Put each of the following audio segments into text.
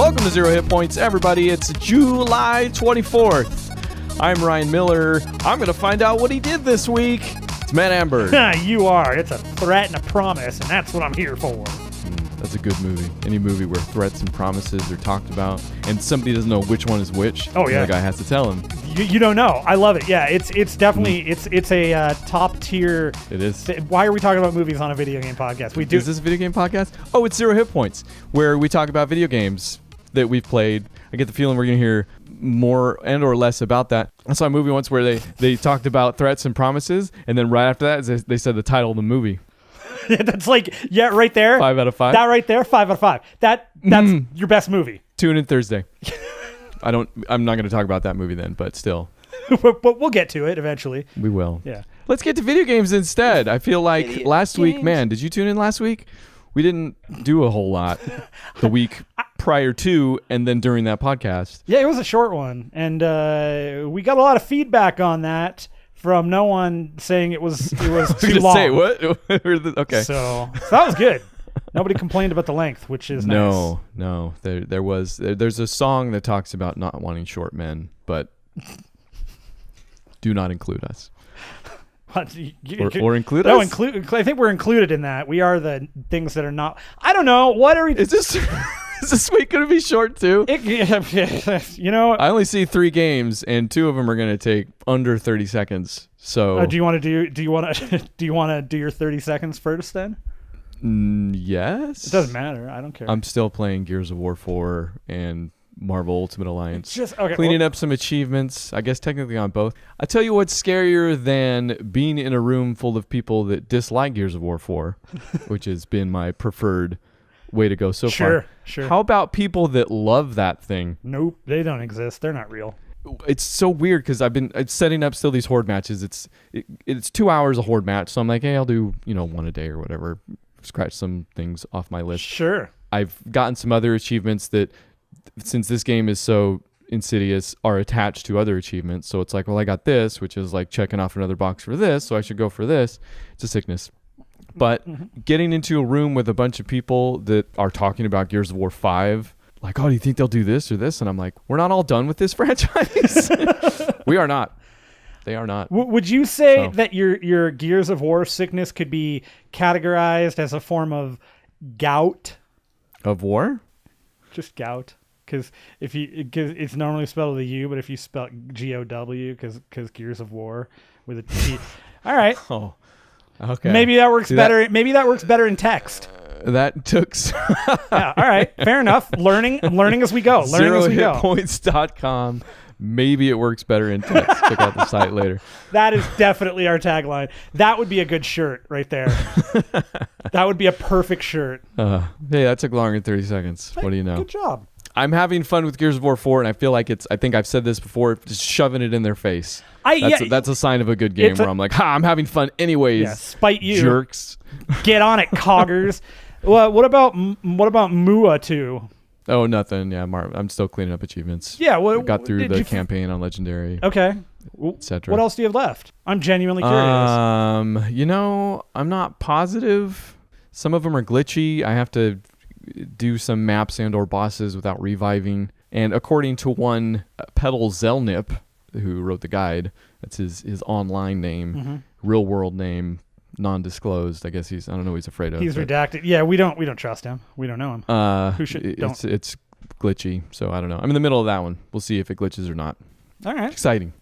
Welcome to Zero Hit Points, everybody. It's July 24th. I'm Ryan Miller. I'm going to find out what he did this week. It's Matt Amber. You are. It's a threat and a promise, and that's what I'm here for. That's a good movie. Any movie where threats and promises are talked about, and somebody doesn't know which one is which. Oh, yeah. The guy has to tell him. You don't know. I love it. Yeah, it's definitely it's a top tier. It is. Why are we talking about movies on a video game podcast? We do. Is this a video game podcast? Oh, it's Zero Hit Points, where we talk about video games that we've played. I get the feeling we're going to hear more and or less about that. I saw a movie once where they talked about threats and promises, and then right after that, they said the title of the movie. That's like, yeah, right there. 5 out of 5. That right there, 5 out of 5. That's your best movie. Tune in Thursday. I'm not going to talk about that movie then, but still. But we'll get to it eventually. We will. Yeah. Let's get to video games instead. I feel like last week, man, did you tune in last week? We didn't do a whole lot the week prior to and then during that podcast. Yeah, it was a short one. And we got a lot of feedback on that from no one saying it was too long. Say what? Okay. So that was good. Nobody complained about the length, which is nice. No. There's a song that talks about not wanting short men, but do not include us. Or include us? No, I think we're included in that. We are the things that are not. I don't know. What are we? Is this week going to be short too? I only see 3 games, and 2 of them are going to take under 30 seconds. So do you want to do your 30 seconds first then? Yes. It doesn't matter. I don't care. I'm still playing Gears of War 4 and Marvel Ultimate Alliance. Cleaning up some achievements, I guess technically on both. I tell you what's scarier than being in a room full of people that dislike Gears of War 4, which has been my preferred way to go so far. Sure. How about people that love that thing? Nope, they don't exist. They're not real. It's so weird because I've been setting up still these horde matches. It's 2 hours a horde match, so I'm like, hey, I'll do one a day or whatever. Scratch some things off my list. Sure. I've gotten some other achievements that, since this game is so insidious, are attached to other achievements. So it's like, well, I got this, which is like checking off another box for this, so I should go for this. It's a sickness. But getting into a room with a bunch of people that are talking about Gears of War 5, like, oh, do you think they'll do this or this? And I'm like, we're not all done with this franchise. We are not. They are not. Would you say that your Gears of War sickness could be categorized as a form of gout? Of war? Just gout. Because it's normally spelled with a U, but if you spell GOW, because Gears of War with a T. All right. Oh, okay. Maybe that works better. Maybe that works better in text. That took. Yeah. All right. Fair enough. Learning as we go. ZeroHitPoints.com. Maybe it works better in text. Check out the site later. That is definitely our tagline. That would be a good shirt right there. That would be a perfect shirt. Hey, that took longer than 30 seconds. What do you know? Good job. I'm having fun with Gears of War 4, and I feel like I think I've said this before, just shoving it in their face. That's a sign of a good game where I'm like, I'm having fun anyways. Yeah, spite you. Jerks. Get on it, coggers. Well, what about Mua 2? Oh, nothing. Yeah, I'm still cleaning up achievements. Yeah, got through the campaign on Legendary. Okay. Etc. What else do you have left? I'm genuinely curious. I'm not positive. Some of them are glitchy. I have to do some maps and or bosses without reviving. And according to one Pedal Zelnip, who wrote the guide, that's his online name, real world name, non-disclosed. I guess I don't know what he's afraid of. He's redacted. Yeah, we don't trust him. We don't know him. It's glitchy, so I don't know. I'm in the middle of that one. We'll see if it glitches or not. All right. Exciting.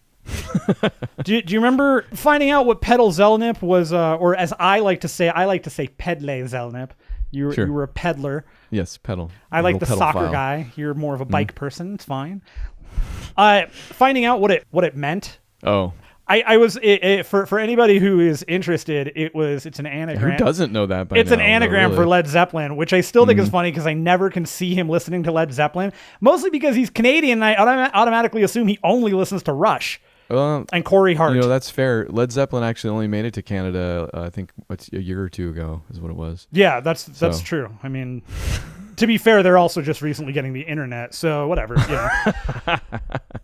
Do you remember finding out what Pedal Zelnip was, or as I like to say Pedle Zelnip. You were a peddler. Yes, pedal. I like the soccer guy. You're more of a bike person. It's fine. Finding out what it meant. Oh. I was for anybody who is interested. It's an anagram. Who doesn't know that? It's an anagram for Led Zeppelin, which I still think is funny because I never can see him listening to Led Zeppelin. Mostly because he's Canadian, and I automatically assume he only listens to Rush and Corey Hart. That's fair. Led Zeppelin actually only made it to Canada. I think a year or two ago is what it was. Yeah, that's true. I mean, to be fair, they're also just recently getting the internet, so whatever.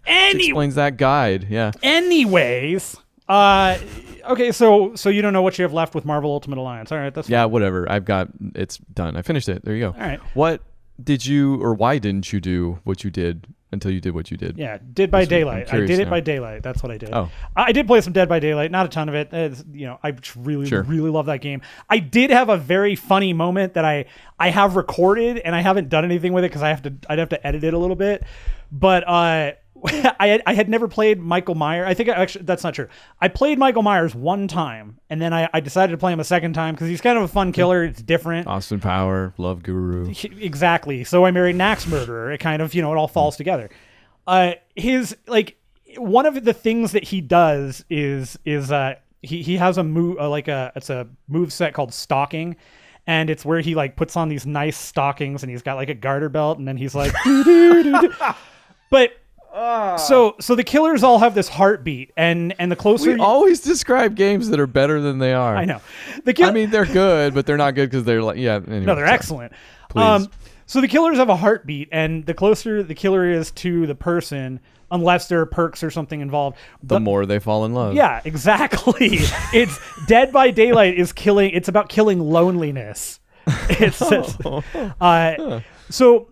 Explains that guide. Yeah. Anyways, okay, so you don't know what you have left with Marvel Ultimate Alliance. All right, that's fine. Yeah, whatever. It's done. I finished it. There you go. All right. What did you, or why didn't you do what you did until you did what you did? Yeah, Dead by Daylight. I did it by Daylight. That's what I did. Oh. I did play some Dead by Daylight, not a ton of it. I really love that game. I did have a very funny moment that I have recorded, and I haven't done anything with it because I'd have to edit it a little bit. But I had never played Michael Myers. I think actually that's not true. I played Michael Myers one time, and then I decided to play him a second time because he's kind of a fun killer. It's different. Austin Power, Love Guru. Exactly. So I married an axe murderer. It kind of, it all falls together. His one of the things that he does is he has a move it's a move set called stalking. And it's where he puts on these nice stockings, and he's got a garter belt, and then he's like, but so the killers all have this heartbeat, and the closer we always describe games that are better than they are. I know. I mean, they're good, but they're not good because they're anyway, no, they're excellent. Please. So the killers have a heartbeat, and the closer the killer is to the person, unless there are perks or something involved, the more they fall in love. Yeah, exactly. It's Dead by Daylight is killing. It's about killing loneliness. So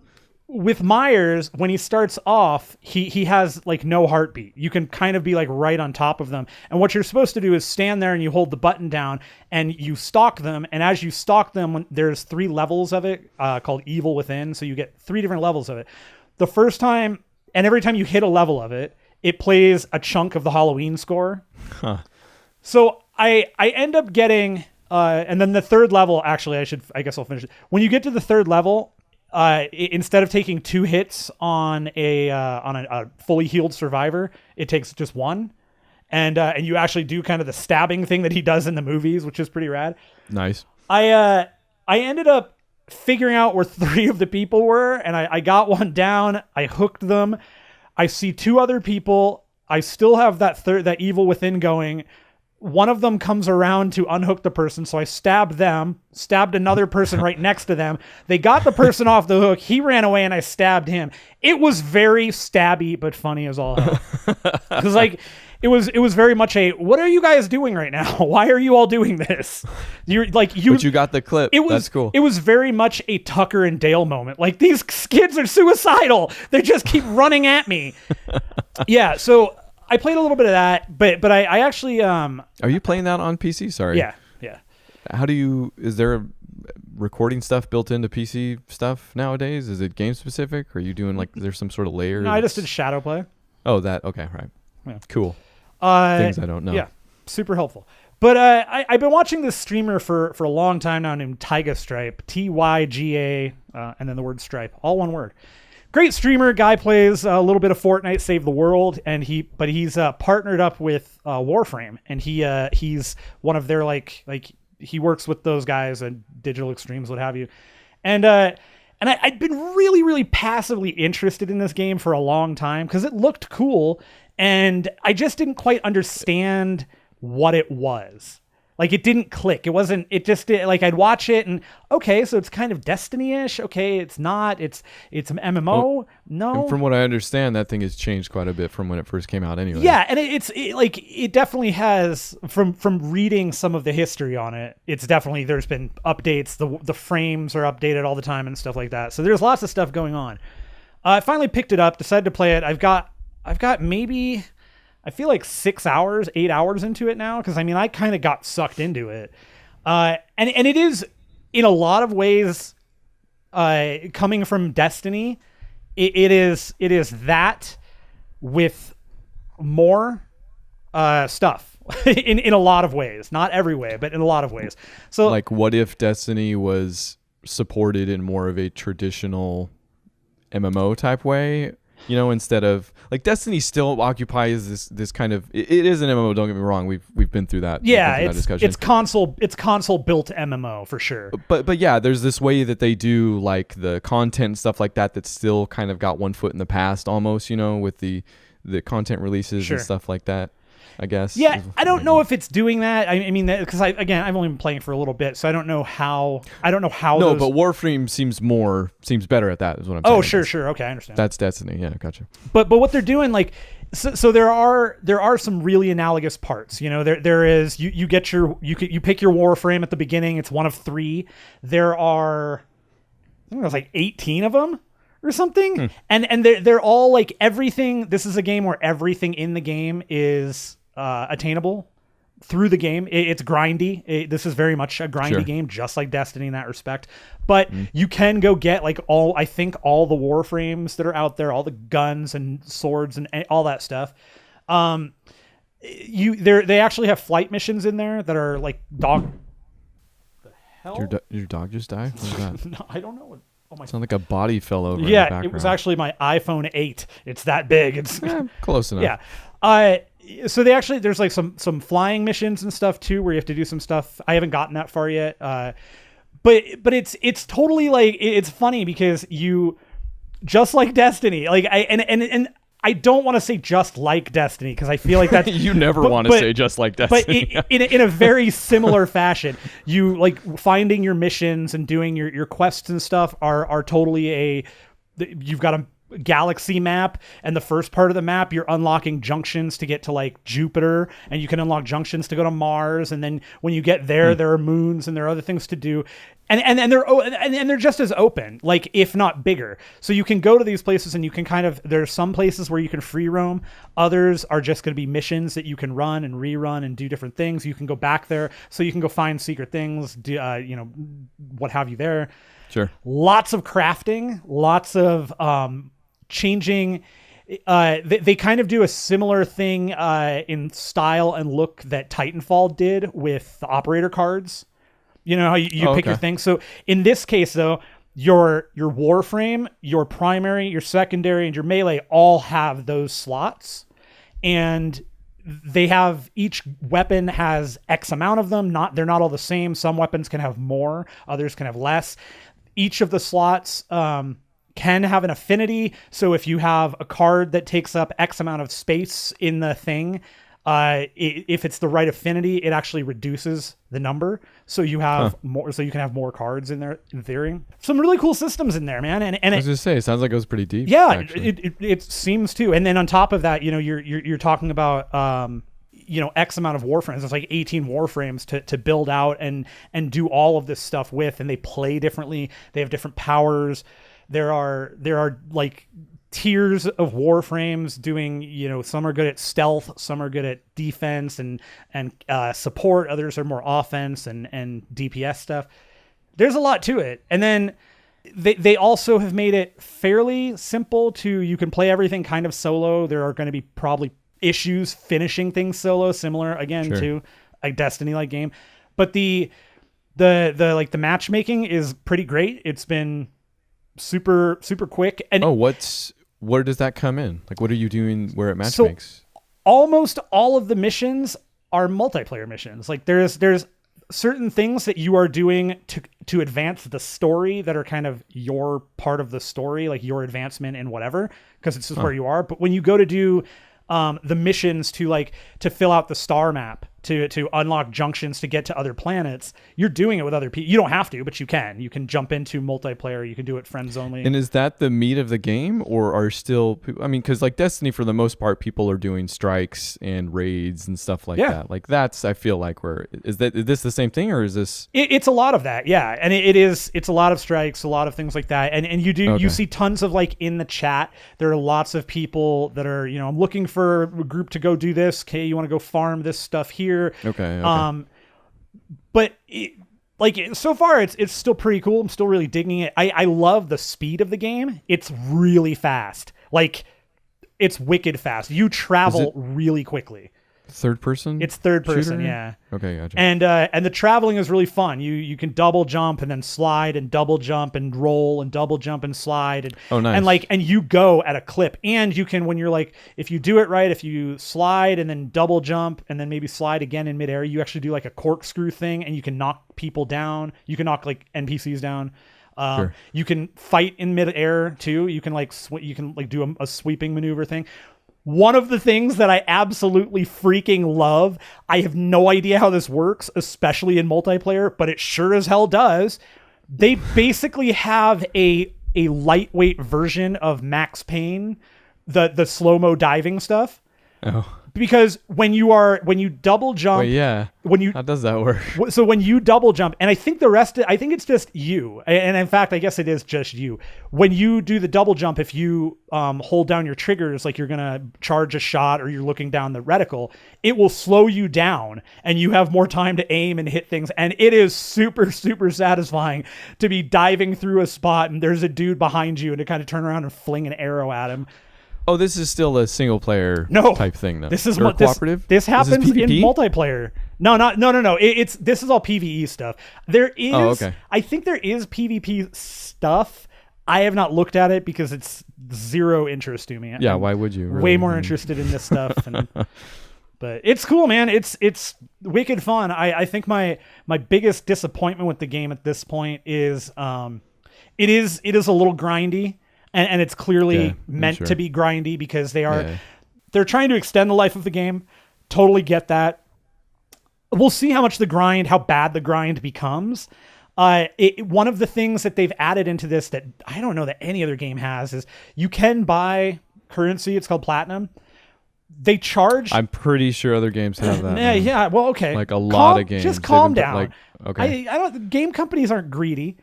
with Myers, when he starts off, he has no heartbeat. You can kind of be right on top of them. And what you're supposed to do is stand there and you hold the button down and you stalk them. And as you stalk them, there's 3 levels of it called Evil Within. So you get 3 different levels of it. The first time, and every time you hit a level of it, it plays a chunk of the Halloween score. Huh. So I end up getting, and then the 3rd level, actually, I guess I'll finish it. When you get to the 3rd level, instead of taking 2 hits on a fully healed survivor, it takes just 1, and you actually do kind of the stabbing thing that he does in the movies, which is pretty rad. Nice. I ended up figuring out where 3 of the people were, and I got one down. I hooked them. I see 2 other people. I still have that Evil Within going. One of them comes around to unhook the person, so I stabbed another person right next to them. They got the person off the hook. He ran away, and I stabbed him. It was very stabby, but funny as all hell. Because it was very much a, what are you guys doing right now? Why are you all doing this? But you got the clip. That's cool. It was very much a Tucker and Dale moment. These kids are suicidal. They just keep running at me. Yeah. So I played a little bit of that, but I actually Are you playing that on PC? Sorry. Yeah. Is there recording stuff built into PC stuff nowadays? Is it game specific? Or are you doing there's some sort of layer? No, I just did shadow play. Oh, that okay, right. Yeah. Cool. Things I don't know. Yeah. Super helpful. But I've been watching this streamer for a long time now named Tyga Stripe, Tyga, and then the word Stripe, all one word. Great streamer. Guy plays a little bit of Fortnite, Save the World, and he's partnered up with Warframe, and he's one of their he works with those guys at Digital Extremes, what have you, and I'd been really, really passively interested in this game for a long time because it looked cool, and I just didn't quite understand what it was. It didn't click. I'd watch it and okay, so it's kind of Destiny-ish. Okay, it's not. It's an MMO. Well, no. And from what I understand, that thing has changed quite a bit from when it first came out anyway. Yeah, and it definitely has from reading some of the history on it. It's definitely, there's been updates. The frames are updated all the time and stuff like that. So there's lots of stuff going on. I finally picked it up, decided to play it. I've got maybe, I feel 8 hours into it now. Cause I kind of got sucked into it. And it is in a lot of ways, coming from Destiny, it is that with more, stuff in a lot of ways, not every way, but in a lot of ways. So what if Destiny was supported in more of a traditional MMO type way? Instead of Destiny still occupies this kind of, it is an MMO. Don't get me wrong. We've been through that. Yeah, that discussion. It's console built MMO for sure. But yeah, there's this way that they do the content and stuff like that. That's still kind of got one foot in the past almost. With the content releases Sure. and stuff like that. I guess. Yeah, I don't know if it's doing that. I mean, because I've only been playing for a little bit, so I don't know how. No, but Warframe seems better at that. Is what I'm saying. Oh, sure. Okay, I understand. That's Destiny. Yeah, gotcha. But what they're doing, so there are some really analogous parts. There is you pick your Warframe at the beginning. It's one of 3. There are think it was like 18 of them or something. And they're all like everything. This is a game where everything in the game is attainable through the game. It's grindy. This is very much a grindy game, just like Destiny in that respect. But you can go get like all the Warframes that are out there, all the guns and swords and all that stuff. They actually have flight missions in there that are like dog. The hell? Your dog just died? What was that? No, I don't know. Oh my! Sounded like a body fell over. Yeah, in the background. it was actually my iPhone 8. It's that big. It's close enough. Yeah. So there's like some flying missions and stuff too, where you have to do some stuff. I haven't gotten that far yet. But it's totally like, it's funny because you, just like Destiny, like and I don't want to say just like Destiny because I feel like that's you never want to say just like Destiny. But in a very similar fashion, you like finding your missions and doing your quests and stuff are totally you've got a galaxy map, and the first part of the map you're unlocking junctions to get to like Jupiter, and you can unlock junctions to go to Mars, and then when you get there there are moons and there are other things to do, and they're just as open, like if not bigger, so you can go to these places and you can there's some places where you can free roam, others are just going to be missions that you can run and rerun and do different things. You can go back there so you can go find secret things, what have you there. Sure. Lots of crafting, lots of changing. They kind of do a similar thing in style and look that Titanfall did with the operator cards. You know how you pick your thing. So in this case, though, your Warframe, your primary, your secondary, and your melee all have those slots, and they have, each weapon has X amount of them. They're not all the same. Some weapons can have more, others can have less. Each of the slots can have an affinity. So if you have a card that takes up X amount of space in the thing, if it's the right affinity, it actually reduces the number. So you have more, so you can have more cards in there, in theory. Some really cool systems in there, man. And I was just saying, it sounds like it was pretty deep. Yeah, it seems to. And then on top of that, you're talking about, X amount of Warframes. It's like 18 Warframes to build out and do all of this stuff with, and they play differently. They have different powers. There are like tiers of Warframes doing, some are good at stealth, some are good at defense and support, others are more offense and DPS stuff. There's a lot to it. And then they also have made it fairly simple you can play everything kind of solo. There are going to be probably issues finishing things solo, similar again to a Destiny-like game. But the matchmaking is pretty great. It's been super quick. And where does that come in? Like, what are you doing where it matchmakes? So almost all of the missions are multiplayer missions. Like there's certain things that you are doing to advance the story that are kind of your part of the story, like your advancement in whatever, because it's just where you are. But when you go to do the missions to fill out the star map, to unlock junctions to get to other planets, you're doing it with other people. You don't have to, but you can jump into multiplayer. You can do it friends only. And is that the meat of the game, or are still people, because like Destiny, for the most part, people are doing strikes and raids and stuff like that. Like that's, I feel like, is this the same thing, or is this? It's a lot of that. Yeah. And it's a lot of strikes, a lot of things like that. And you see tons of in the chat, there are lots of people that are, I'm looking for a group to go do this. Okay. You want to go farm this stuff here. Okay. But so far it's still pretty cool. I'm still really digging it. I love the speed of the game. It's really fast. It's wicked fast. You travel really quickly. Third person? It's third person, shooter? yeah. Okay, gotcha. And the traveling is really fun. You can double jump and then slide and double jump and roll and double jump and slide. And, nice. And you go at a clip. And you can, when you're if you do it right, if you slide and then double jump and then maybe slide again in midair, you actually do a corkscrew thing, and you can knock people down. You can knock NPCs down. Sure. You can fight in midair too. You can do a sweeping maneuver thing. One of the things that I absolutely freaking love, I have no idea how this works, especially in multiplayer, but it sure as hell does. They basically have a lightweight version of Max Payne, the slow-mo diving stuff. Oh. because when you double jump, Wait, yeah. How does that work? so when you double jump, and I think I think it's just you, and in fact, I guess it is just you. When you do the double jump, if you hold down your triggers, like you're gonna charge a shot or you're looking down the reticle, it will slow you down, and you have more time to aim and hit things. And it is super, super satisfying to be diving through a spot and there's a dude behind you, and to kind of turn around and fling an arrow at him. Oh, this is still a single player type thing, though. This is or cooperative. This happens in multiplayer. No. This is all PvE stuff. There is. Oh, okay. I think there is PvP stuff. I have not looked at it because it's zero interest to me. Yeah, why would you? Really? Way more interested in this stuff. But it's cool, man. It's wicked fun. I think my biggest disappointment with the game at this point is it is a little grindy. And it's clearly meant to be grindy because they're trying to extend the life of the game. Totally get that. We'll see how bad the grind becomes. One of the things that they've added into this that I don't know that any other game has is you can buy currency. It's called platinum. They charge. I'm pretty sure other games have that. Yeah. Well, okay. Like a lot of games. Just calm down. Okay. I don't. Game companies aren't greedy.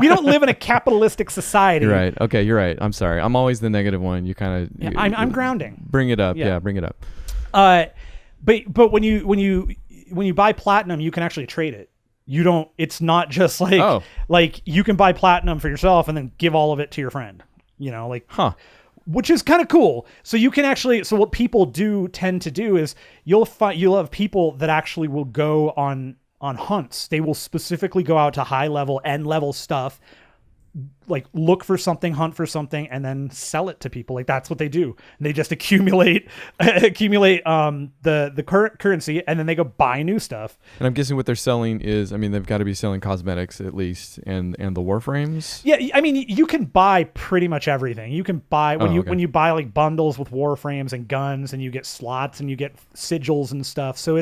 We don't live in a capitalistic society. You're right. Okay, you're right. I'm sorry. I'm always the negative one. You kind of. Yeah, I'm grounding. Bring it up. Yeah, bring it up. But when you buy platinum, you can actually trade it. You don't. It's not just like you can buy platinum for yourself and then give all of it to your friend. Which is kind of cool. So you can actually. So what people do tend to do is you'll have people that actually will go on hunts. They will specifically go out to high level, end level stuff, like look for something, hunt for something, and then sell it to people. Like that's what they do. And they just accumulate the current currency, and then they go buy new stuff. And I'm guessing what they're selling is, I mean, they've got to be selling cosmetics at least, and the Warframes. Yeah, I mean, you can buy pretty much everything. You can buy when you buy like bundles with Warframes and guns, and you get slots and you get sigils and stuff. So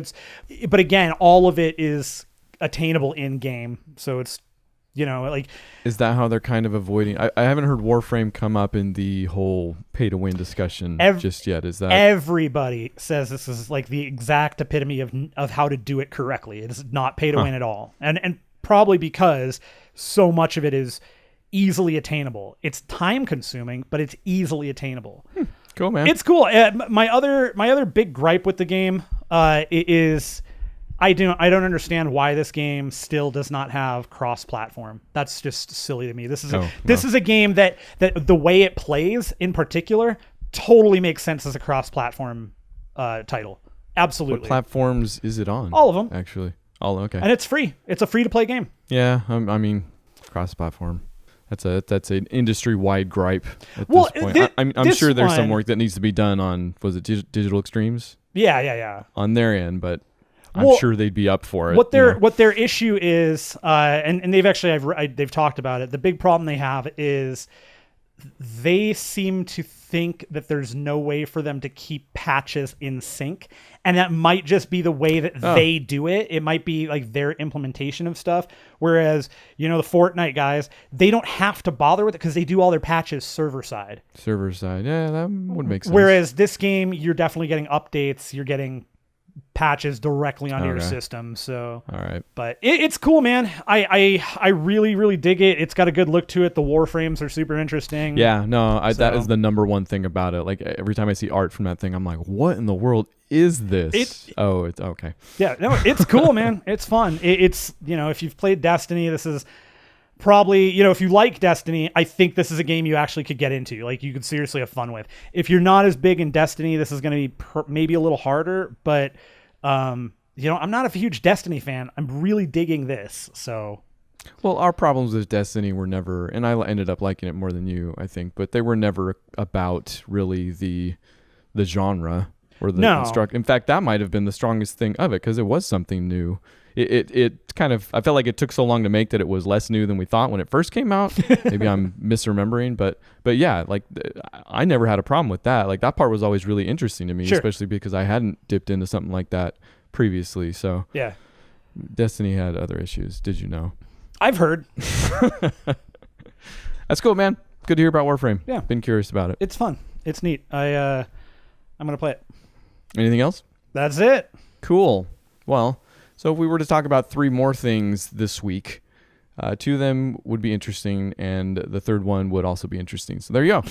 but again, all of it is attainable in game. So it's. Is that how they're kind of avoiding? I haven't heard Warframe come up in the whole pay to win discussion just yet. Is that everybody says this is like the exact epitome of how to do it correctly? It is not pay to win at all, and probably because so much of it is easily attainable. It's time consuming, but it's easily attainable. Cool, man. It's cool. My other big gripe with the game is. I don't understand why this game still does not have cross-platform. That's just silly to me. This is a game that the way it plays in particular totally makes sense as a cross-platform title. Absolutely. What platforms is it on? All of them, actually. All okay. And it's free. It's a free-to-play game. Yeah, I mean, cross-platform. That's an industry-wide gripe at this point. I'm sure there's some work that needs to be done on. Was it Digital Extremes? Yeah. On their end, but. I'm sure they'd be up for it. What their issue is, and they've actually they've talked about it. The big problem they have is they seem to think that there's no way for them to keep patches in sync, and that might just be the way that they do it. It might be like their implementation of stuff. Whereas the Fortnite guys, they don't have to bother with it because they do all their patches server side. Server side, yeah, that would make sense. Whereas this game, you're definitely getting updates. You're getting patches directly onto your system. So all right, but it's cool, man. I really, really dig it. It's got a good look to it. The Warframes are super interesting. Yeah, no, that is the number one thing about it. Like every time I see art from that thing, I'm like, what in the world is this? It's okay. Yeah, no, it's cool, man. It's fun. It's if you've played Destiny, this is probably, if you like Destiny, I think this is a game you actually could get into. Like you could seriously have fun with. If you're not as big in Destiny, this is going to be maybe a little harder, but I'm not a huge Destiny fan. I'm really digging this. So, well, our problems with Destiny were never, and I ended up liking it more than you, I think, but they were never about really the genre or the In fact, that might have been the strongest thing of it because it was something new. It kind of, I felt like it took so long to make that it was less new than we thought when it first came out. Maybe I'm misremembering, but yeah, like I never had a problem with that. Like that part was always really interesting to me, especially because I hadn't dipped into something like that previously. So yeah, Destiny had other issues. Did you know? I've heard. That's cool, man. Good to hear about Warframe. Yeah, been curious about it. It's fun. It's neat. I'm gonna play it. Anything else? That's it. Cool. Well, so if we were to talk about 3 more things this week, 2 of them would be interesting, and the third one would also be interesting. So there you go.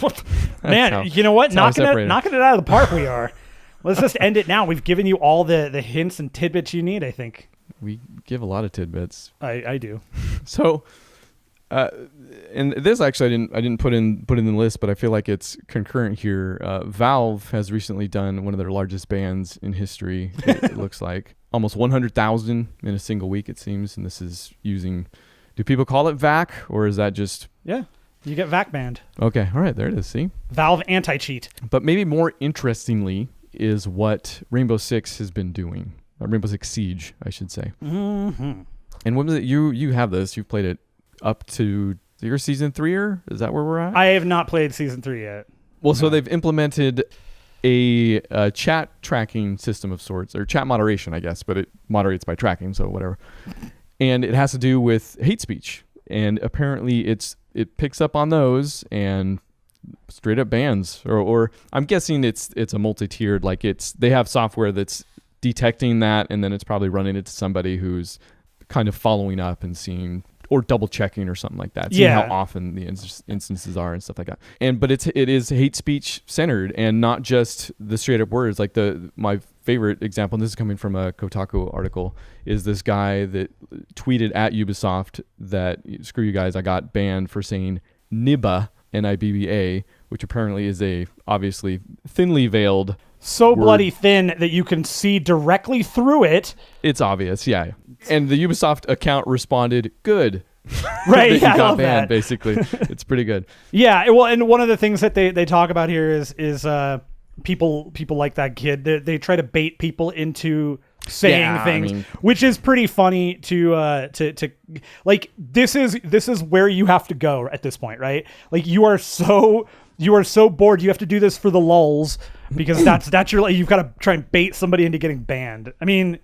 Man, you know what? Knocking it out of the park we are. Let's just end it now. We've given you all the hints and tidbits you need, I think. We give a lot of tidbits. I do. So, and this actually I didn't put in the list, but I feel like it's concurrent here. Valve has recently done one of their largest bans in history. It looks like almost 100,000 in a single week, it seems. And this is using. Do people call it VAC, or is that just? Yeah, you get VAC banned. Okay, all right, there it is. See, Valve anti-cheat. But maybe more interestingly is what Rainbow Six has been doing. Rainbow Six Siege, I should say. Mm-hmm. And when was it? You have this. You've played it up to your season 3, or is that where we're at? I have not played season 3 yet. Well, so they've implemented a chat tracking system of sorts, or chat moderation, I guess, but it moderates by tracking, so whatever. And it has to do with hate speech, and apparently it picks up on those and straight up bans, or I'm guessing it's a multi-tiered, like they have software that's detecting that, and then it's probably running it to somebody who's kind of following up and seeing or double checking or something like that, seeing how often the instances are and stuff like that. But it is hate speech centered, and not just the straight up words. Like my favorite example, and this is coming from a Kotaku article, is this guy that tweeted at Ubisoft that, screw you guys, I got banned for saying Nibba, Nibba, which apparently is a obviously thinly veiled so word. Bloody thin that you can see directly through it. It's obvious, yeah. And the Ubisoft account responded, good. Right, that yeah, you got I love banned, that. basically. It's pretty good. Yeah, well, and one of the things that they talk about here is people like that kid. They try to bait people into saying things, which is pretty funny to like. This is where you have to go at this point, right? Like you are so bored. You have to do this for the lulz, because that's your, you've got to try and bait somebody into getting banned. I mean,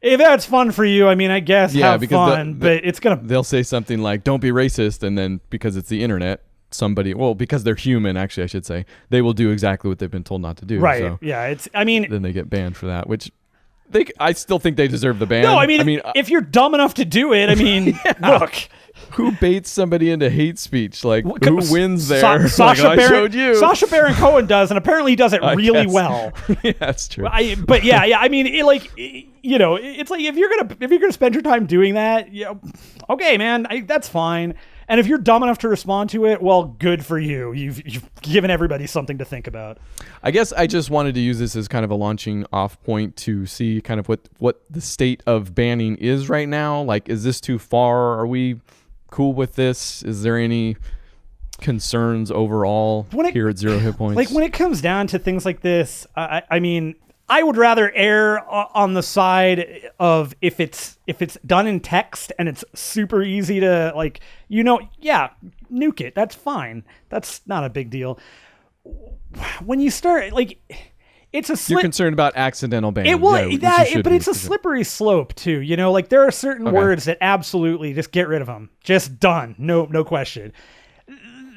if that's fun for you, I mean, I guess have fun, but it's gonna. They'll say something like, "Don't be racist," and then because it's the internet, because they're human, actually, I should say, they will do exactly what they've been told not to do. Right? So yeah. Then they get banned for that, which I still think they deserve the ban. No, I mean, if you're dumb enough to do it, I mean, look. Who baits somebody into hate speech? Like, who wins there? Sasha I showed you. Sasha Baron Cohen does, and apparently he does it really well. Yeah, that's true. But yeah. I mean, it's like if you're gonna spend your time doing that, okay, man, that's fine. And if you're dumb enough to respond to it, well, good for you. You've given everybody something to think about. I guess I just wanted to use this as kind of a launching off point to see kind of what the state of banning is right now. Like, is this too far? Are we cool with this? Is there any concerns overall here at 0 Hit Points? Like, when it comes down to things like this, I mean, I would rather err on the side of if it's done in text and it's super easy to, like, nuke it. That's fine. That's not a big deal. When you start, like, it's you're concerned about accidental ban. But it's a slippery slope too. Like, there are certain words that absolutely just get rid of them. Just done. No question.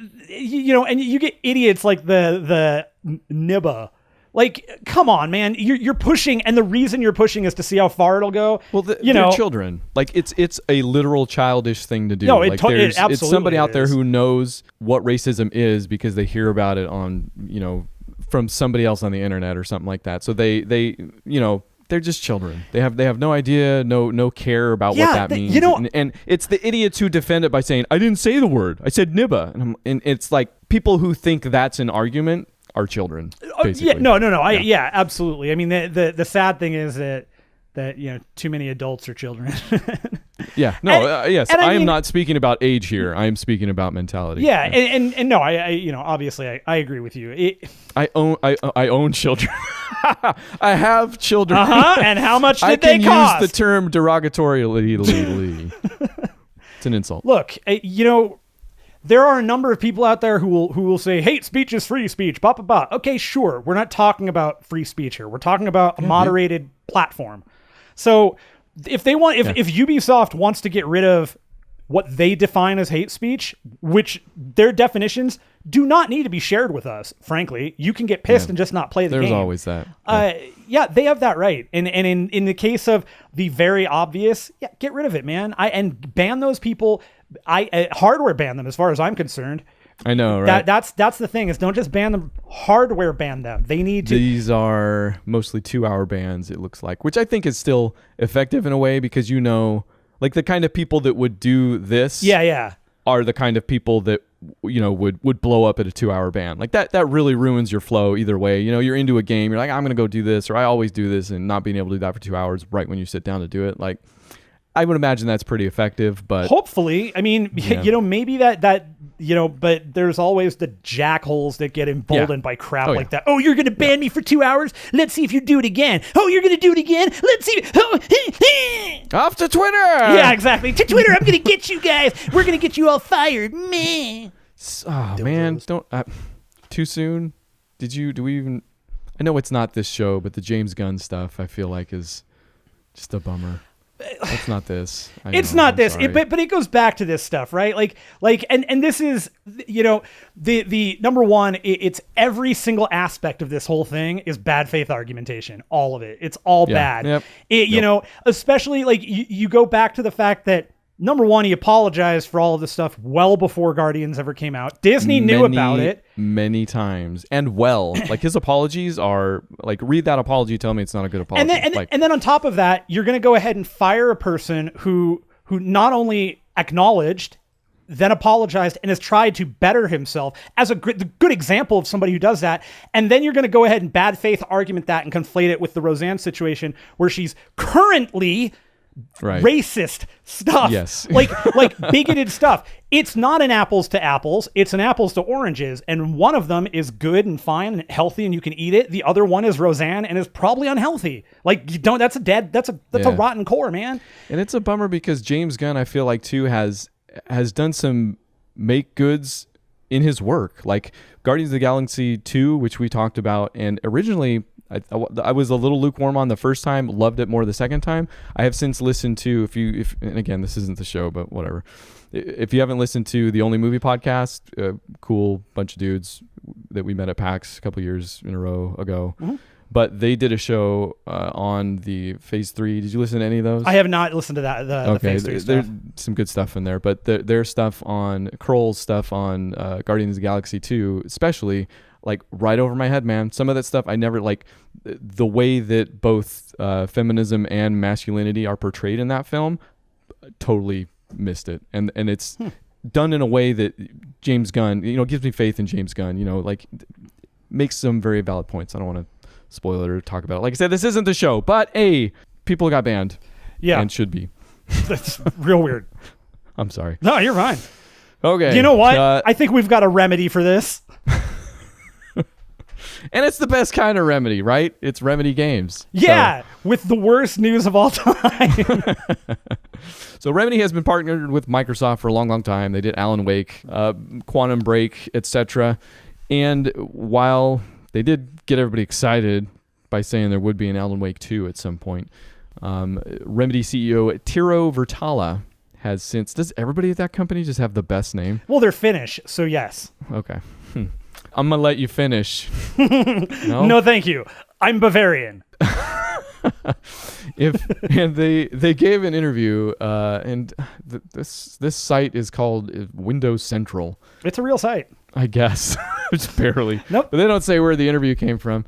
And you get idiots like the Nibba. Like, come on, man! You're pushing, and the reason you're pushing is to see how far it'll go. Well, they're children. Like, it's a literal childish thing to do. No, it absolutely it's somebody out there who knows what racism is because they hear about it on from somebody else on the internet or something like that. So they they're just children. They have no idea, no care about what that means. And it's the idiots who defend it by saying, "I didn't say the word. I said nibba," and it's like people who think that's an argument are children, basically. Yeah, absolutely. I mean, the sad thing is that too many adults are children. Yeah, no, yes. I am not speaking about age here. I am speaking about mentality. Yeah, and no, I obviously I agree with you. I own children. I have children. And how much did they cost? I can use the term derogatorily. It's an insult. Look, there are a number of people out there who will say hate speech is free speech. Blah blah blah. Okay, sure. We're not talking about free speech here. We're talking about a moderated platform. So if Ubisoft wants to get rid of what they define as hate speech, which their definitions do not need to be shared with us, frankly. You can get pissed and just not play the game. There's always that. Yeah, they have that right. And in the case of the very obvious, yeah, get rid of it, man. And ban those people. Hardware ban them as far as I'm concerned. I know, right? That's the thing, is don't just ban them, hardware ban them. They need to. These are mostly 2-hour bans, it looks like, which I think is still effective in a way, because like the kind of people that would do this are the kind of people that would blow up at a 2-hour ban. Like that really ruins your flow either way. You're into a game, you're like, I'm gonna go do this, or I always do this, and not being able to do that for 2 hours right when you sit down to do it. Like, I would imagine that's pretty effective, but hopefully, I mean, maybe that but there's always the jackholes that get emboldened by crap like that. Oh, you're going to ban me for 2 hours? Let's see if you do it again. Oh, you're going to do it again? Let's see. Off to Twitter. Yeah, exactly. To Twitter, I'm going to get you guys. We're going to get you all fired. Man. Oh, man. Don't. Too soon? Do we even. I know it's not this show, but the James Gunn stuff I feel like is just a bummer. It's not this. It's not this. But it goes back to this stuff, right? Like, and this is, the number one. It's every single aspect of this whole thing is bad faith argumentation. All of it. It's all bad. Yep. Especially like you go back to the fact that, number one, he apologized for all of this stuff well before Guardians ever came out. Disney knew about it many times, and like his apologies are like, read that apology, tell me it's not a good apology. And then on top of that, you're going to go ahead and fire a person who not only acknowledged, then apologized, and has tried to better himself as the good example of somebody who does that. And then you're going to go ahead and bad faith argument that and conflate it with the Roseanne situation, where she's currently racist stuff. Yes. like bigoted stuff. It's not an apples to apples, it's an apples to oranges, and one of them is good and fine and healthy and you can eat it. The other one is Roseanne and is probably unhealthy. Like, you don't, that's a rotten core, man. And it's a bummer because James Gunn, I feel like too, has done some make goods in his work, like Guardians of the Galaxy 2, which we talked about, and originally I was a little lukewarm on the first time, loved it more the second time. I have since listened to, and again, this isn't the show, but whatever. If you haven't listened to the Only Movie podcast, cool bunch of dudes that we met at PAX a couple years in a row ago. Mm-hmm. But they did a show on the Phase 3. Did you listen to any of those? I have not listened to that. The Phase 3 stuff. There's some good stuff in there, but their stuff on Kroll's stuff on Guardians of the Galaxy 2, especially, like, right over my head, man. Some of that stuff I never, like, the way that both feminism and masculinity are portrayed in that film, totally missed it. And it's done in a way that James Gunn, gives me faith in James Gunn, like, makes some very valid points. I don't want to spoil it or talk about it. Like I said, this isn't the show, but people got banned. Yeah. And should be. That's real weird. I'm sorry. No, you're fine. Okay. You know what? I think we've got a remedy for this. And it's the best kind of remedy, right? It's Remedy Games. Yeah, with the worst news of all time. So Remedy has been partnered with Microsoft for a long, long time. They did Alan Wake, Quantum Break, etc. And while they did get everybody excited by saying there would be an Alan Wake 2 at some point, Remedy CEO Tiro Virtala has since... Does everybody at that company just have the best name? Well, they're Finnish, so yes. Okay. I'm going to let you finish. No, thank you. I'm Bavarian. And they gave an interview, and this site is called Windows Central. It's a real site, I guess. Just barely. Nope. But they don't say where the interview came from.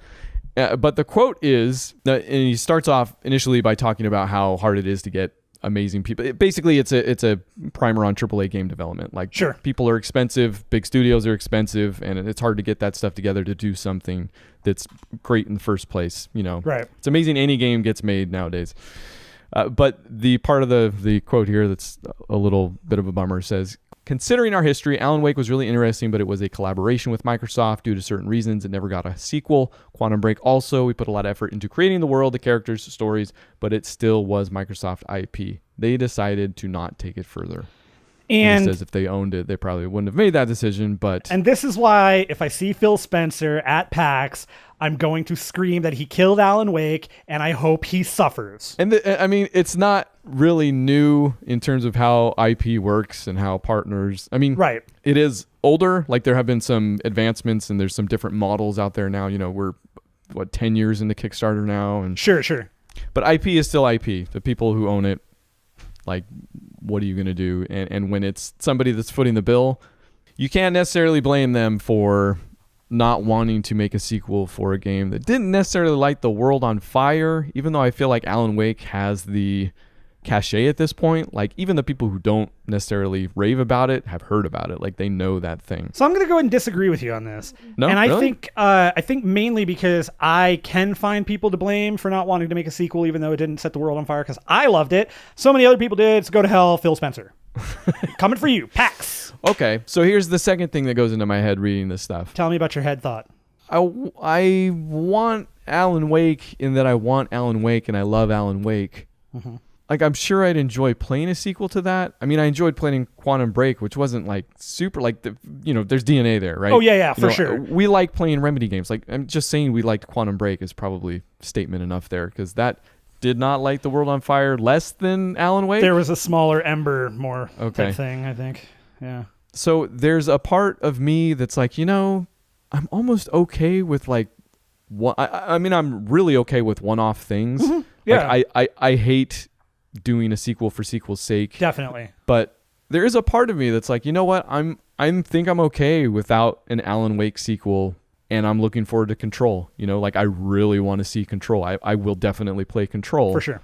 But the quote is, and he starts off initially by talking about how hard it is to get amazing people. Basically, it's a primer on AAA game development. Like, sure, people are expensive, big studios are expensive, and it's hard to get that stuff together to do something that's great in the first place. Right? It's amazing any game gets made nowadays. But the part of the quote here that's a little bit of a bummer says, considering our history, Alan Wake was really interesting, but it was a collaboration with Microsoft. Due to certain reasons, it never got a sequel. Quantum Break also, we put a lot of effort into creating the world, the characters, the stories, but it still was Microsoft IP. They decided to not take it further. And he says if they owned it, they probably wouldn't have made that decision. But and this is why if I see Phil Spencer at PAX, I'm going to scream that he killed Alan Wake, and I hope he suffers. And I mean, it's not really new in terms of how IP works and how partners. I mean, Right. It is older. Like there have been some advancements, and there's some different models out there now. You know, we're 10 years into Kickstarter now, and Sure. but IP is still IP. The people who own it, like, what are you going to do? And when it's somebody that's footing the bill, you can't necessarily blame them for not wanting to make a sequel for a game that didn't necessarily light the world on fire, even though I feel like Alan Wake has the cachet at this point. Like, even the people who don't necessarily rave about it have heard about it. Like, they know that thing. So I'm going to go ahead and disagree with you on this. No, and really? I think mainly because I can find people to blame for not wanting to make a sequel, even though it didn't set the world on fire, because I loved it. So many other people did. So go to hell, Phil Spencer. Coming for you, PAX. Okay, so here's the second thing that goes into my head reading this stuff. Tell me about your head thought. I want Alan Wake in that I want Alan Wake and I love Alan Wake. Mm-hmm. Like, I'm sure I'd enjoy playing a sequel to that. I mean, I enjoyed playing Quantum Break, which wasn't like super like there's DNA there, right? Oh yeah, for sure. We like playing Remedy games. Like, I'm just saying we liked Quantum Break is probably statement enough there, because that did not light the world on fire less than Alan Wake. There was a smaller ember more Okay. type thing, I think. Yeah. So there's a part of me that's like, I'm almost okay with like what I mean, I'm really okay with one-off things. Mm-hmm. Yeah. Like, I hate doing a sequel for sequel's sake. Definitely. But there is a part of me that's like, you know what? I'm okay without an Alan Wake sequel, and I'm looking forward to Control. Like, I really want to see Control. I will definitely play Control. For sure.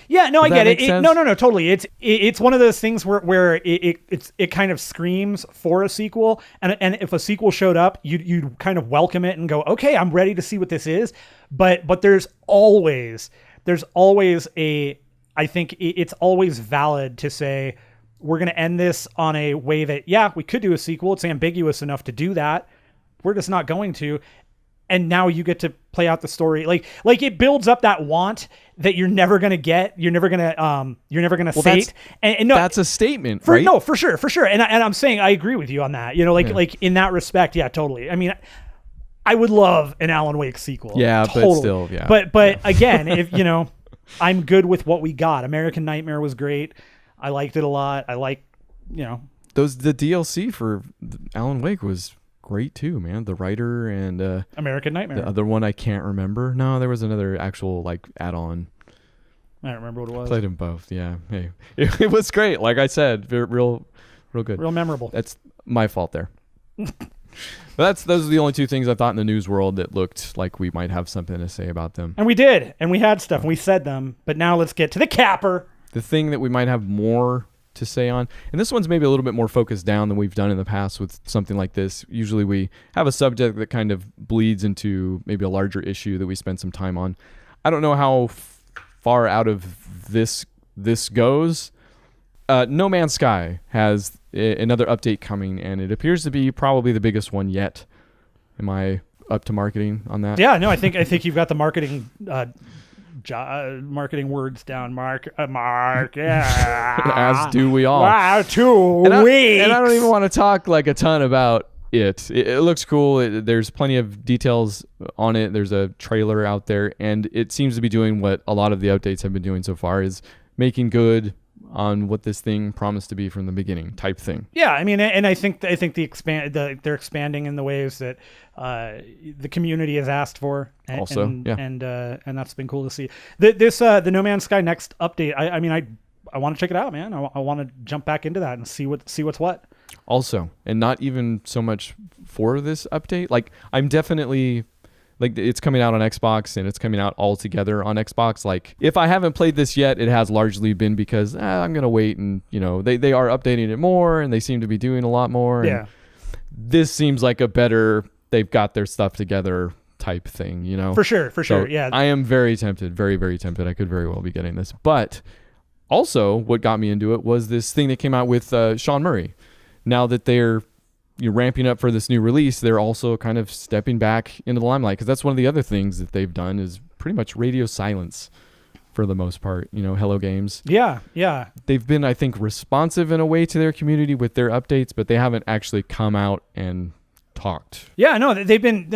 Yeah, no, I Does get that it. make sense? No, totally. It's one of those things where it kind of screams for a sequel, and if a sequel showed up, you'd kind of welcome it and go, okay, I'm ready to see what this is. But there's always I think it's always valid to say we're going to end this on a way that, yeah, we could do a sequel. It's ambiguous enough to do that. We're just not going to. And now you get to play out the story. Like it builds up that want that you're never going to get. You're never going to sate. And no, that's a statement, right? No, for sure. And I'm saying I agree with you on that. Like in that respect, yeah, totally. I mean, I would love an Alan Wake sequel. Yeah, totally. but still, yeah. But again, if I'm good with what we got. American Nightmare was great. I liked it a lot. I like, the DLC for Alan Wake was great too, man. The writer and American Nightmare. The other one I can't remember. No, there was another actual like add-on. I don't remember what it was. Played them both. Yeah. Hey, it was great. Like I said, real good. Real memorable. That's my fault there. But those are the only two things I thought in the news world that looked like we might have something to say about them. And we did, and we had stuff, and we said them. But now let's get to the capper. The thing that we might have more to say on, and this one's maybe a little bit more focused down than we've done in the past with something like this. Usually we have a subject that kind of bleeds into maybe a larger issue that we spend some time on. I don't know how far out of this goes. No Man's Sky has another update coming, and it appears to be probably the biggest one yet. Am I up to marketing on that? Yeah, no, I think you've got the marketing words down. Mark, yeah. As do we all. Wow, 2 weeks. And I don't even want to talk like a ton about it. It looks cool. There's plenty of details on it. There's a trailer out there, and it seems to be doing what a lot of the updates have been doing so far, is making good on what this thing promised to be from the beginning, type thing. Yeah, I mean, and I think they're expanding in the ways that the community has asked for. And that's been cool to see. The No Man's Sky next update. I mean, I want to check it out, man. I want to jump back into that and see what's what. Also, and not even so much for this update. Like, I'm definitely. Like, it's coming out on Xbox, and it's coming out all together on Xbox. Like, if I haven't played this yet, it has largely been because I'm going to wait, and, they are updating it more, and they seem to be doing a lot more. Yeah. This seems like a better, they've got their stuff together type thing, For sure, So yeah. I am very tempted, very, very tempted. I could very well be getting this. But also, what got me into it was this thing that came out with Sean Murray. Now that they're ramping up for this new release, they're also kind of stepping back into the limelight, because that's one of the other things that they've done is pretty much radio silence for the most part. Hello Games. Yeah. They've been, I think, responsive in a way to their community with their updates, but they haven't actually come out and talked. Yeah, no, they've been,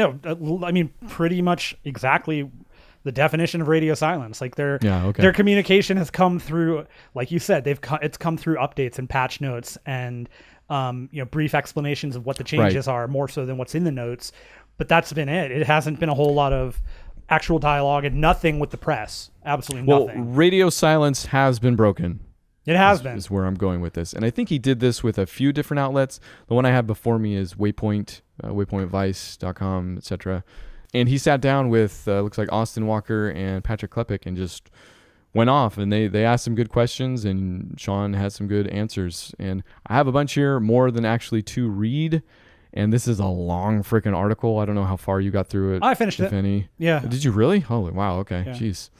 pretty much exactly the definition of radio silence. Like their communication has come through, like you said, it's come through updates and patch notes and brief explanations of what the changes are, more so than what's in the notes. But that's been it. It hasn't been a whole lot of actual dialogue and nothing with the press. Absolutely nothing. Well, radio silence has been broken. It has been. Is where I'm going with this. And I think he did this with a few different outlets. The one I have before me is Waypoint, waypointvice.com, etc. And he sat down with, looks like Austin Walker and Patrick Klepek and just went off. And they asked some good questions, and Sean had some good answers. And I have a bunch here, more than actually to read. And this is a long freaking article. I don't know how far you got through it. I finished if it. Any. Yeah. Did you really? Holy wow. Okay. Yeah. Jeez.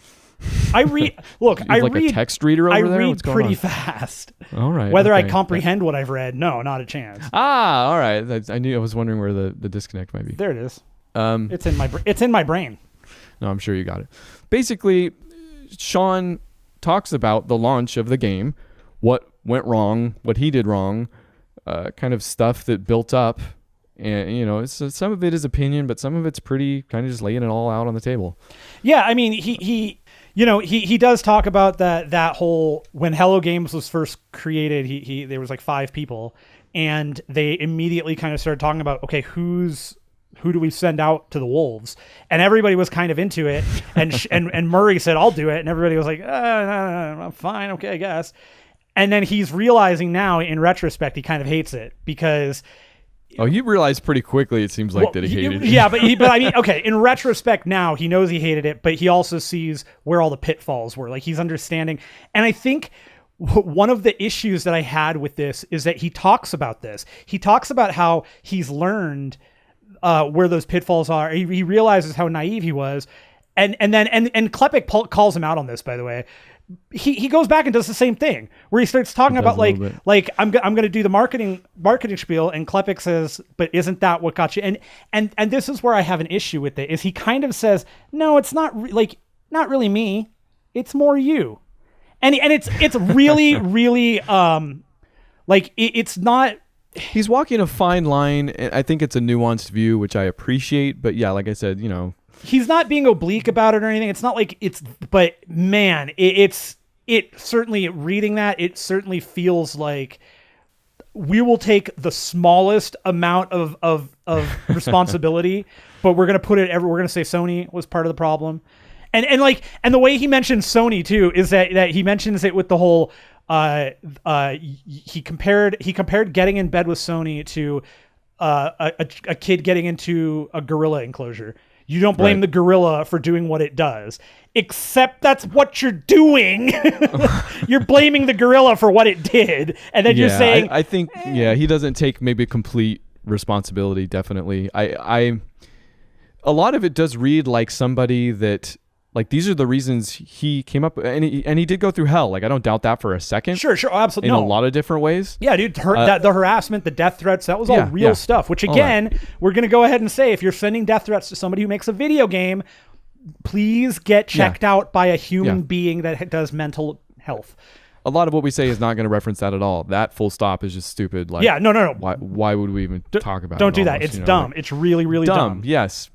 I read. Look, I like read a text reader over there. I What's read going pretty on? fast. All right. Whether okay. I comprehend what I've read, no, not a chance. All right. I was wondering where the disconnect might be. There it is. It's in my brain. No, I'm sure you got it. Basically, Sean talks about the launch of the game, what went wrong, what he did wrong, kind of stuff that built up. And, some of it is opinion, but some of it's pretty kind of just laying it all out on the table. Yeah, I mean, he does talk about that whole, when Hello Games was first created, there was like 5 people, and they immediately kind of started talking about, okay, who do we send out to the wolves? And everybody was kind of into it, and Murray said, I'll do it, and everybody was like, no, fine, okay, I guess. And then he's realizing now, in retrospect, he kind of hates it because... Oh, you realized pretty quickly, it seems like, that he hated it. Yeah, but I mean, okay, in retrospect now, he knows he hated it, but he also sees where all the pitfalls were. Like, he's understanding. And I think one of the issues that I had with this is that he talks about this. He talks about how he's learned where those pitfalls are. He realizes how naive he was. And Klepek calls him out on this, by the way. He goes back and does the same thing where he starts talking about like I'm going to do the marketing spiel, and Klepek says, but isn't that what got you? And this is where I have an issue with it, is he kind of says, no, it's not not really me, it's more you, and it's really really it's not. He's walking a fine line, and I think it's a nuanced view, which I appreciate. But yeah, like I said, he's not being oblique about it or anything. It's not like but man, it certainly, reading that, it certainly feels like we will take the smallest amount of responsibility, but we're going to put it we're going to say Sony was part of the problem. And the way he mentions Sony too is that he mentions it with the whole, he compared getting in bed with Sony to a kid getting into a gorilla enclosure. You don't blame the gorilla for doing what it does, except that's what you're doing. You're blaming the gorilla for what it did. And then you're saying... I think, he doesn't take maybe complete responsibility, definitely. A lot of it does read like somebody that... Like, these are the reasons he came up, and he did go through hell. Like, I don't doubt that for a second. Sure, absolutely. In a lot of different ways. Yeah, dude, the harassment, the death threats, that was all real stuff. Which, again, we're going to go ahead and say, if you're sending death threats to somebody who makes a video game, please get checked out by a human being that does mental health. A lot of what we say is not going to reference that at all. That full stop is just stupid. Like, no. Why would we even talk about it? Don't do that. It's dumb. It's really, really dumb. Yes.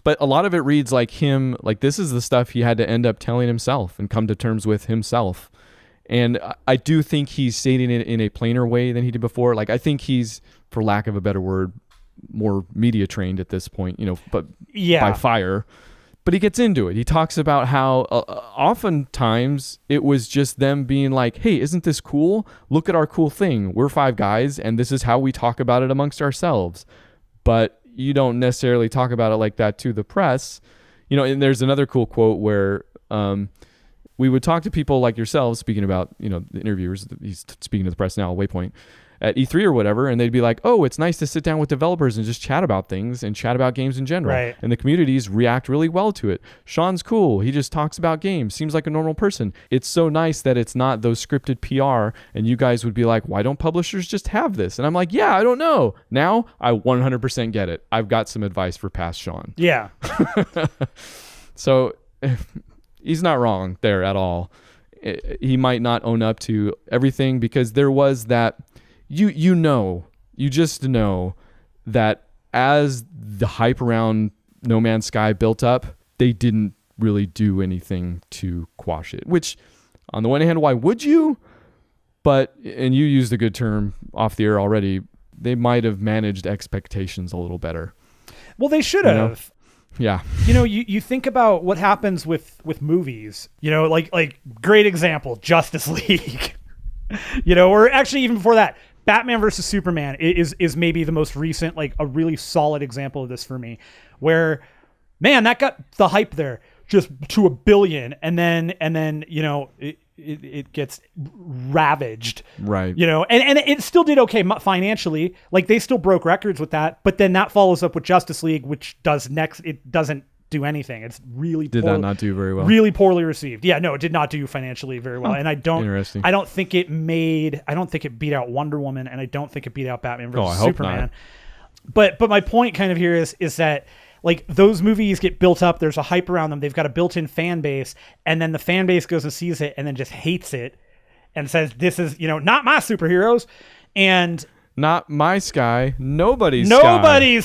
But a lot of it reads like him, like this is the stuff he had to end up telling himself and come to terms with himself. And I do think he's stating it in a plainer way than he did before. Like, I think he's, for lack of a better word, more media trained at this point, but by fire. But he gets into it. He talks about how oftentimes it was just them being like, hey, isn't this cool? Look at our cool thing. We're 5 guys, and this is how we talk about it amongst ourselves. But you don't necessarily talk about it like that to the press. And there's another cool quote where we would talk to people like yourselves, speaking about, the interviewers, he's speaking to the press now, Waypoint, at E3 or whatever, and they'd be like, oh, it's nice to sit down with developers and just chat about things and chat about games in general. Right. And the communities react really well to it. Sean's cool. He just talks about games. Seems like a normal person. It's so nice that it's not those scripted PR, and you guys would be like, why don't publishers just have this? And I'm like, yeah, I don't know. Now I 100% get it. I've got some advice for past Sean. Yeah. So he's not wrong there at all. He might not own up to everything because there was that, you just know that as the hype around No Man's Sky built up, they didn't really do anything to quash it, which on the one hand, why would you? But, and you used a good term off the air already, they might have managed expectations a little better. Well, they should have. Yeah. You think about what happens with movies, like great example, Justice League, or actually even before that, Batman versus Superman is maybe the most recent, like a really solid example of this for me, where, man, that got the hype there just to 1 billion. And then, it gets ravaged, right? And it still did okay financially. Like they still broke records with that, but then that follows up with Justice League, which it doesn't do anything. It's really not do very well. Really poorly received. Yeah, no, it did not do financially very well. And I don't think it beat out Wonder Woman, and I don't think it beat out Batman versus Superman. But my point kind of here is that, like, those movies get built up. There's a hype around them. They've got a built-in fan base, and then the fan base goes and sees it and then just hates it and says, this is, not my superheroes and not my sky, nobody's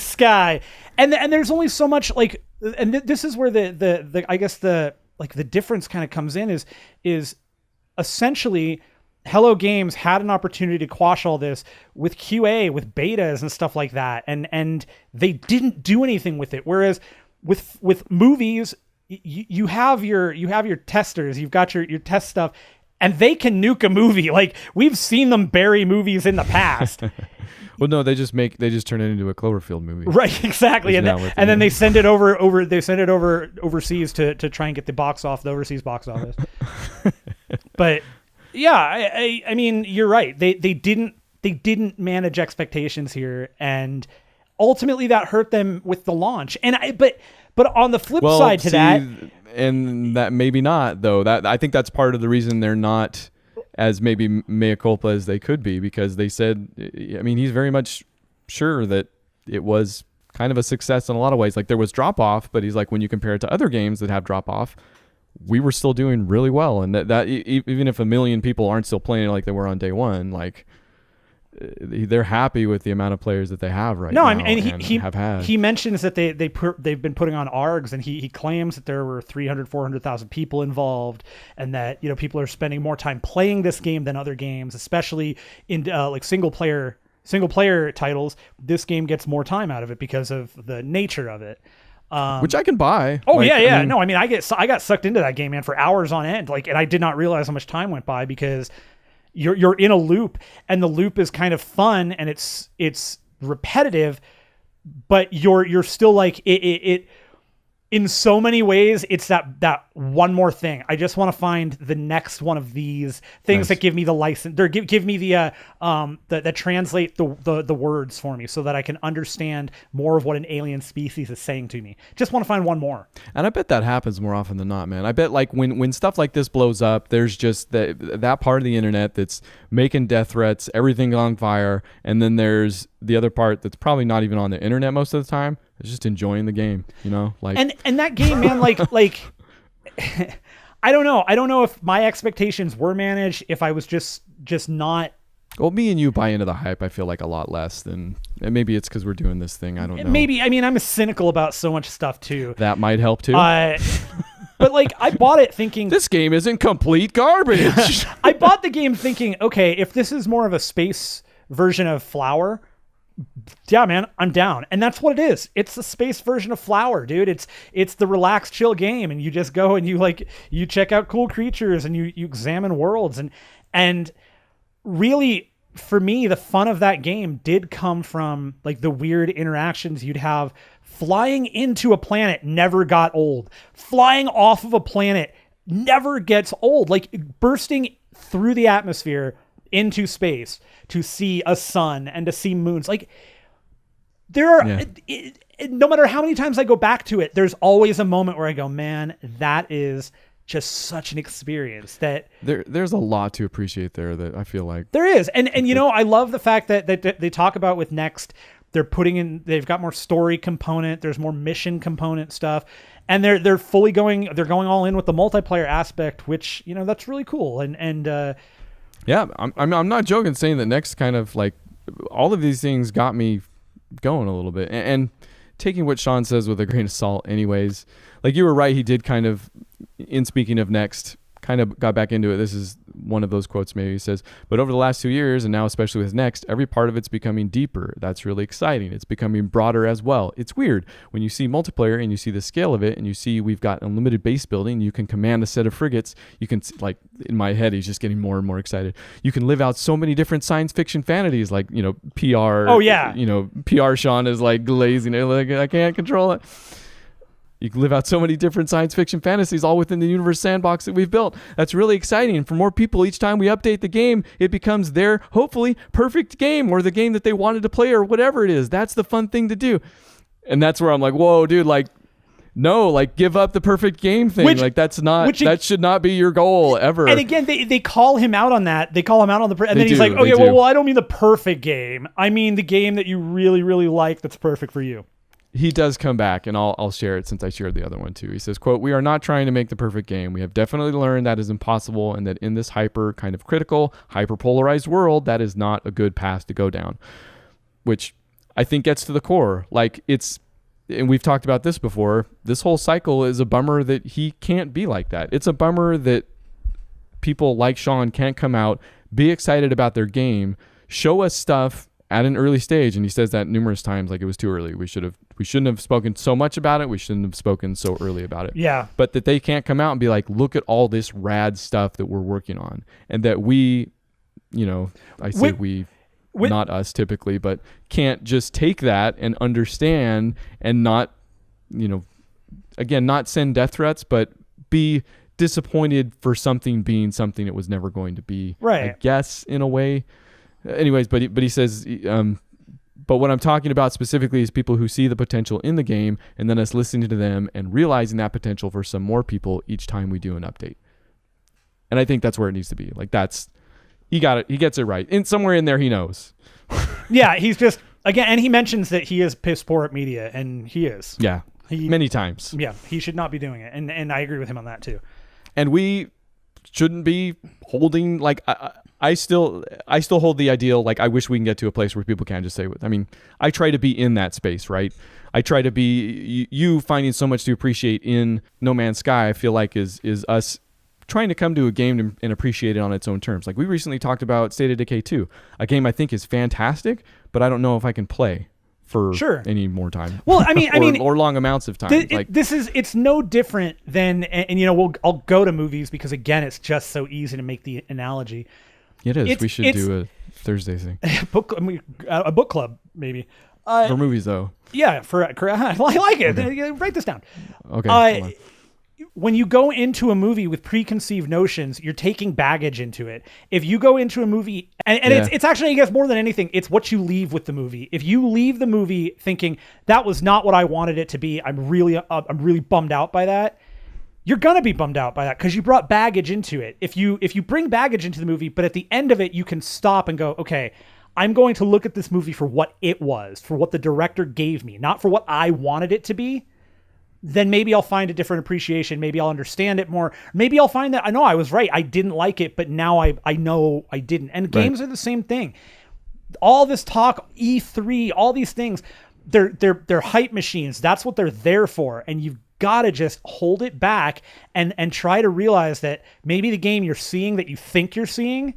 sky. And there's only so much, like, and this is where the I guess the difference kind of comes in is essentially Hello Games had an opportunity to quash all this with QA, with betas and stuff like that, and they didn't do anything with it. Whereas with movies, you have your testers, you've got your test stuff, and they can nuke a movie. Like, we've seen them bury movies in the past. Well, no, they just turn it into a Cloverfield movie, right? Exactly, and then they send it over overseas to try and get the overseas box office. But yeah, I mean, you're right. They didn't manage expectations here, and ultimately that hurt them with the launch. But on the flip side to that, and that maybe not though. That I think that's part of the reason they're not as maybe mea culpa as they could be, because they said, I mean, he's very much sure that it was kind of a success in a lot of ways. Like, there was drop off, but he's like, when you compare it to other games that have drop off, we were still doing really well. And that even if 1 million people aren't still playing it like they were on day one, like, they're happy with the amount of players that they have right now. No, I mean, he mentions that they've been putting on ARGs, and he claims that there were 400,000 people involved, and that people are spending more time playing this game than other games, especially in like single player titles. This game gets more time out of it because of the nature of it. Which I can buy. Oh, like, yeah. No, I mean, I got sucked into that game, man, for hours on end. Like, and I did not realize how much time went by, because you're in a loop, and the loop is kind of fun, and it's repetitive, but you're still like it in so many ways. It's that one more thing. I just want to find the next one of these things that give me the license, or give me the that translate the words for me, so that I can understand more of what an alien species is saying to me. Just want to find one more. And I bet that happens more often than not, man. I bet, like, when stuff like this blows up, there's just that part of the internet that's making death threats, everything on fire, and then there's the other part that's probably not even on the internet most of the time. It's just enjoying the game, like, and that game, man, like I don't know if my expectations were managed, if I was just not. Well, me and you buy into the hype, I feel like, a lot less than, and maybe it's because we're doing this thing. I don't know. Maybe, I mean, I'm cynical about so much stuff too. That might help too. But like, I bought it thinking this game isn't complete garbage. I bought the game thinking, okay, if this is more of a space version of Flower, yeah, man, I'm down. And that's what it is. It's the space version of Flower, dude. It's the relaxed, chill game, and you just go and you check out cool creatures, and you examine worlds, and really, for me, the fun of that game did come from, like, the weird interactions you'd have. Flying into a planet never got old. Flying off of a planet never gets old. Like, bursting through the atmosphere into space to see a sun and to see moons. Like, there are, no matter how many times I go back to it, there's always a moment where I go, man, that is just such an experience. That there's a lot to appreciate there, that I feel like there is. And I love the fact that they talk about with Next, they've got more story component, there's more mission component stuff. and they're fully going all in with the multiplayer aspect, which that's really cool. And yeah, I'm not joking saying that Next kind of like all of these things got me going a little bit, and taking what Sean says with a grain of salt. Anyways, like you were right, he did kind of, in speaking of Next, kind of got back into it. This is one of those quotes maybe. He says, but over the last 2 years, and now especially with Next, every part of it's becoming deeper. That's really exciting. It's becoming broader as well. It's weird when you see multiplayer and you see the scale of it, and you see we've got unlimited base building. You can command a set of frigates. You can, like, in my head, he's just getting more and more excited. You can live out so many different science fiction fantasies, like, PR. Oh yeah. PR Sean is like glazing it, like I can't control it. You can live out so many different science fiction fantasies all within the universe sandbox that we've built. That's really exciting. And for more people, each time we update the game, it becomes their, hopefully, perfect game, or the game that they wanted to play, or whatever it is. That's the fun thing to do. And that's where I'm like, whoa, dude, like, no, like, give up the perfect game thing. That should not be your goal ever. And again, they call him out on that. They call him out on and then he's like, okay, well, I don't mean the perfect game. I mean the game that you really, really like that's perfect for you. He does come back, and I'll share it since I shared the other one too. He says, quote, "We are not trying to make the perfect game. We have definitely learned that is impossible, and that in this hyper polarized world, that is not a good path to go down." Which I think gets to the core. Like, and we've talked about this before, this whole cycle is a bummer that he can't be like that. It's a bummer that people like Sean can't come out, be excited about their game, show us stuff at an early stage, and he says that numerous times, like it was too early. We shouldn't have spoken so much about it. We shouldn't have spoken so early about it. Yeah. But that they can't come out and be like, look at all this rad stuff that we're working on, and that we, not us typically, but can't just take that and understand and not, again, not send death threats, but be disappointed for something being something it was never going to be. Right. I guess in a way. Anyways, but he says, but what I'm talking about specifically is people who see the potential in the game, and then us listening to them and realizing that potential for some more people each time we do an update. And I think that's where it needs to be. Like, he got it. He gets it right. And somewhere in there, he knows. Yeah, he's just, again, and he mentions that he is piss poor at media, and he is. Yeah, many times. Yeah, he should not be doing it, and I agree with him on that too. And we shouldn't be holding, like, I still hold the ideal, like, I wish we can get to a place where people can just say, I mean, I try to be in that space, right? I try to be, you finding so much to appreciate in No Man's Sky, I feel like is us trying to come to a game and appreciate it on its own terms. Like, we recently talked about State of Decay 2, a game I think is fantastic, but I don't know if I can play for any more time. Well, I mean, or long amounts of time. It's no different than, and I'll go to movies because, again, it's just so easy to make the analogy. It is. We should do a Thursday thing. A book club, maybe. For movies, though. Yeah, I like it. Okay. Write this down. Okay. When you go into a movie with preconceived notions, you're taking baggage into it. If you go into a movie, and it's actually, I guess, more than anything, it's what you leave with the movie. If you leave the movie thinking that was not what I wanted it to be, I'm really bummed out by that. You're gonna be bummed out by that because you brought baggage into it. If you bring baggage into the movie, but at the end of it, you can stop and go, okay, I'm going to look at this movie for what it was, for what the director gave me, not for what I wanted it to be. Then maybe I'll find a different appreciation. Maybe I'll understand it more. Maybe I'll find that I know I was right. I didn't like it, but now I know I didn't. And games are the same thing. All this talk, E3, all these things, they're hype machines. That's what they're there for. And you've got to just hold it back and try to realize that maybe the game you're seeing that you think you're seeing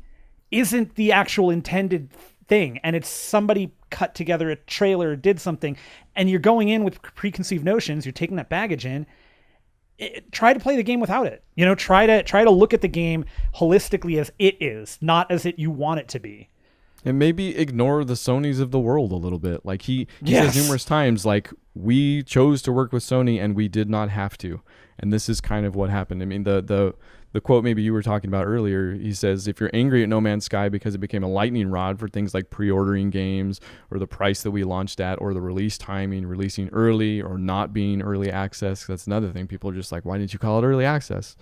isn't the actual intended thing. And it's somebody cut together a trailer or did something, and you're going in with preconceived notions. You're taking that baggage in. Try to play the game without it. Try to look at the game holistically as it is, not as you want it to be. And maybe ignore the Sonys of the world a little bit. Like he says numerous times, like, we chose to work with Sony and we did not have to. And this is kind of what happened. I mean, the quote maybe you were talking about earlier, he says, if you're angry at No Man's Sky because it became a lightning rod for things like pre-ordering games or the price that we launched at or the release timing, releasing early or not being early access, that's another thing. People are just like, why didn't you call it early access?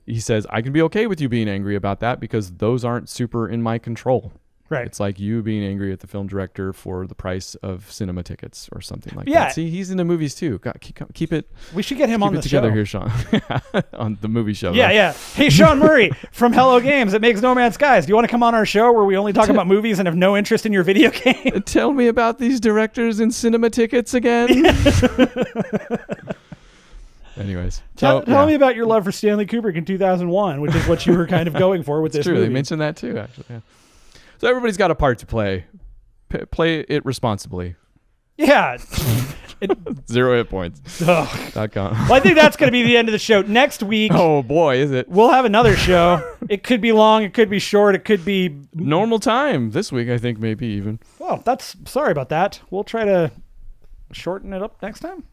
He says, I can be okay with you being angry about that because those aren't super in my control. Right. It's like you being angry at the film director for the price of cinema tickets or something like Yeah. that. See, he's into movies too. God, keep it. We should get him on Keep the it together show. here, Sean. On the movie show. Yeah, right? yeah. Hey, Sean Murray from Hello Games. It makes No Man's Skies. Do you want to come on our show where we only talk about movies and have no interest in your video game? Tell me about these directors and cinema tickets again. Anyways, Tell me about your love for Stanley Kubrick in 2001, which is what you were kind of going for with this True, movie. they mentioned that too, actually. Yeah. So everybody's got a part to play. Play it responsibly. Yeah. 0HITPoints.com. Well, I think that's going to be the end of the show. Next week, Oh boy, is it we'll have another show. It could be long. It could be short. It could be... normal time this week? I think maybe even. Well, sorry about that. We'll try to shorten it up next time.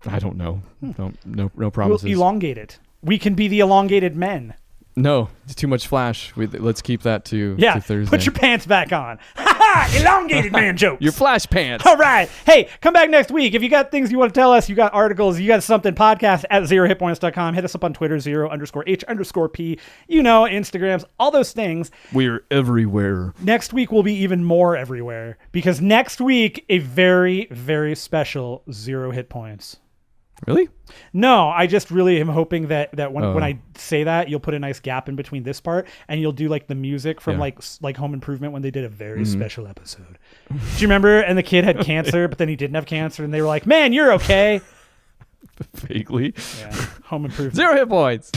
I don't know. No We'll promises. elongate it. We can be the elongated men. No, it's too much flash. Let's keep that to Thursday. Put your pants back on. Ha ha! Elongated man jokes. Your flash pants. All right. Hey, come back next week. If you got things you want to tell us, you got articles, you got something, podcast at 0hitpoints.com. Hit us up on Twitter, 0_H_P. You know, Instagrams, all those things. We're everywhere. Next week will be even more everywhere because next week, a very, very special 0 hit points. Really? No, I just really am hoping that when I say that, you'll put a nice gap in between this part and you'll do like the music from like Home Improvement when they did a very special episode. Do you remember? And the kid had cancer, but then he didn't have cancer, and they were like, "Man, you're okay." Vaguely. Yeah, Home Improvement. 0 hit points.